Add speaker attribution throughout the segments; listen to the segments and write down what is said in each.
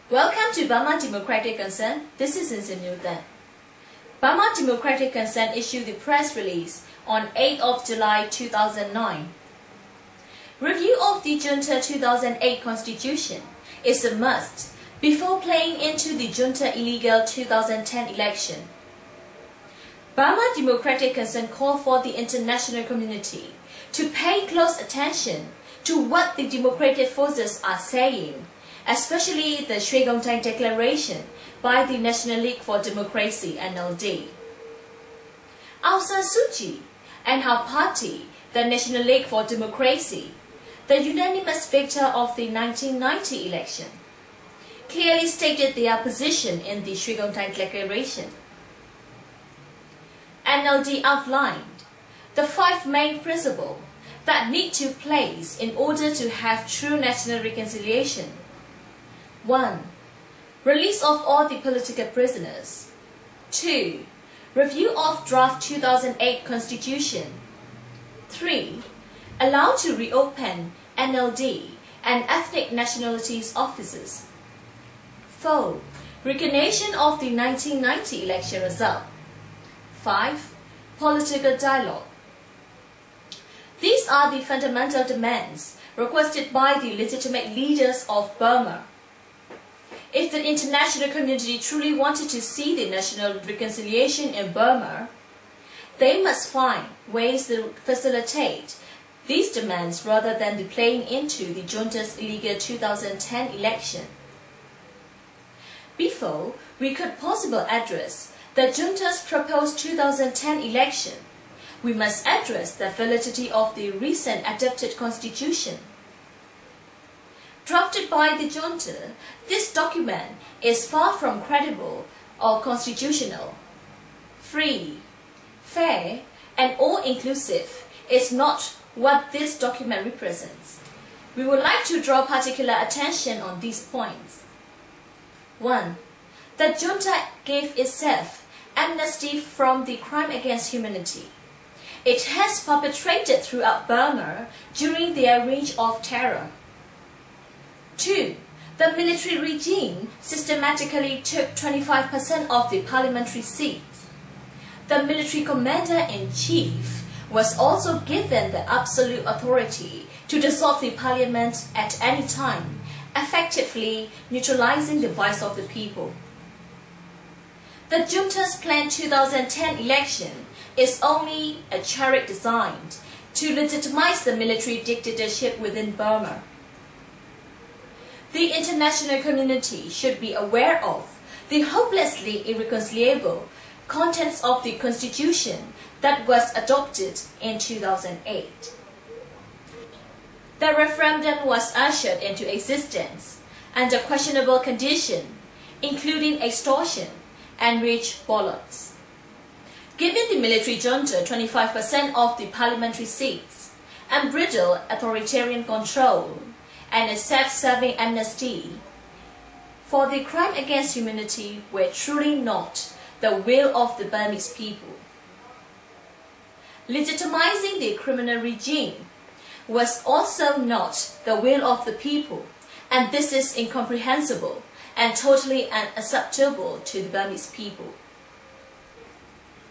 Speaker 1: Welcome to Burma Democratic Concern. This is Junta. Burma Democratic Concern issued the press release on 8th of July 2009. Review of the Junta 2008 Constitution is a must before playing into the Junta illegal 2010 election. Burma Democratic Concern called for the international community to pay close attention to what the democratic forces are saying, especially the Shwe-Gone-Dine Declaration by the National League for Democracy (NLD). Aung San Suu Kyi and her party, the National League for Democracy, the unanimous victor of the 1990 election, clearly stated their position in the Shwe-Gone-Dine Declaration. NLD outlined the 5 main principles that need to place in order to have true national reconciliation. 1. Release of all the political prisoners. 2. Review of draft 2008 Constitution. 3. Allow to reopen NLD and ethnic nationalities offices. 4. Recognition of the 1990 election result. 5. Political dialogue. These are the fundamental demands requested by the legitimate leaders of Burma. If the international community truly wanted to see the national reconciliation in Burma, they must find ways to facilitate these demands rather than playing into the junta's illegal 2010 election. Before we could possibly address the junta's proposed 2010 election, we must address the validity of the recent adopted constitution. Drafted by the junta, this document is far from credible or constitutional. Free, fair, and all-inclusive is not what this document represents. We would like to draw particular attention on these points. 1. The junta gave itself amnesty from the crime against humanity it has perpetrated throughout Burma during their reign of terror. 2. The military regime systematically took 25% of the parliamentary seats. The military commander-in-chief was also given the absolute authority to dissolve the parliament at any time, effectively neutralizing the voice of the people. The junta's planned 2010 election is only a chariot designed to legitimize the military dictatorship within Burma. The international community should be aware of the hopelessly irreconcilable contents of the constitution that was adopted in 2008. The referendum was ushered into existence under questionable conditions, including extortion and rich ballots. Giving the military junta 25% of the parliamentary seats, unbridled authoritarian control, and a self-serving amnesty for the crime against humanity were truly not the will of the Burmese people. Legitimizing the criminal regime was also not the will of the people, and this is incomprehensible and totally unacceptable to the Burmese people.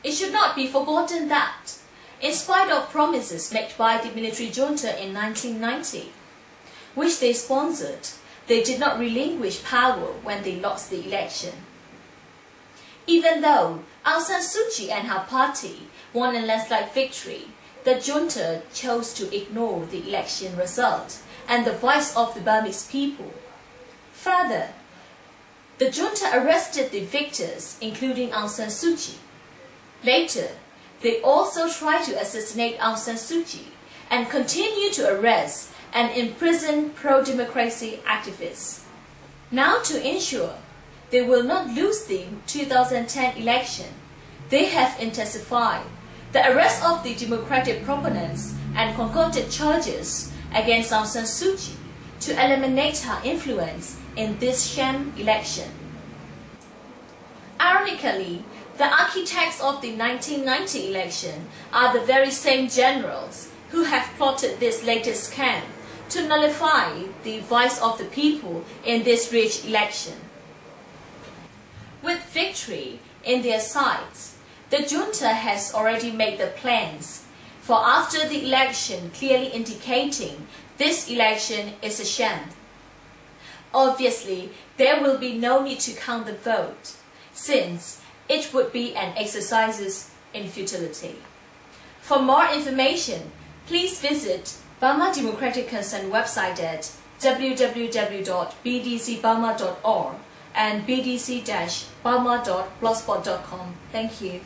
Speaker 1: It should not be forgotten that, in spite of promises made by the military junta in 1990, which they sponsored, they did not relinquish power when they lost the election. Even though Aung San Suu Kyi and her party won a landslide victory, the junta chose to ignore the election result and the voice of the Burmese people. Further, the junta arrested the victors, including Aung San Suu Kyi. Later, they also tried to assassinate Aung San Suu Kyi and continue to arrest and imprison pro-democracy activists. Now, to ensure they will not lose the 2010 election, they have intensified the arrest of the democratic proponents and concocted charges against Aung San Suu Kyi to eliminate her influence in this sham election. Ironically, the architects of the 1990 election are the very same generals who have plotted this latest scam to nullify the voice of the people in this rich election. With victory in their sights, the junta has already made the plans for after the election, clearly indicating this election is a sham. Obviously, there will be no need to count the vote, since it would be an exercise in futility. For more information, please visit Burma Democratic Concern website at www.bdcburma.org and bdc-burma.blogspot.com. Thank you.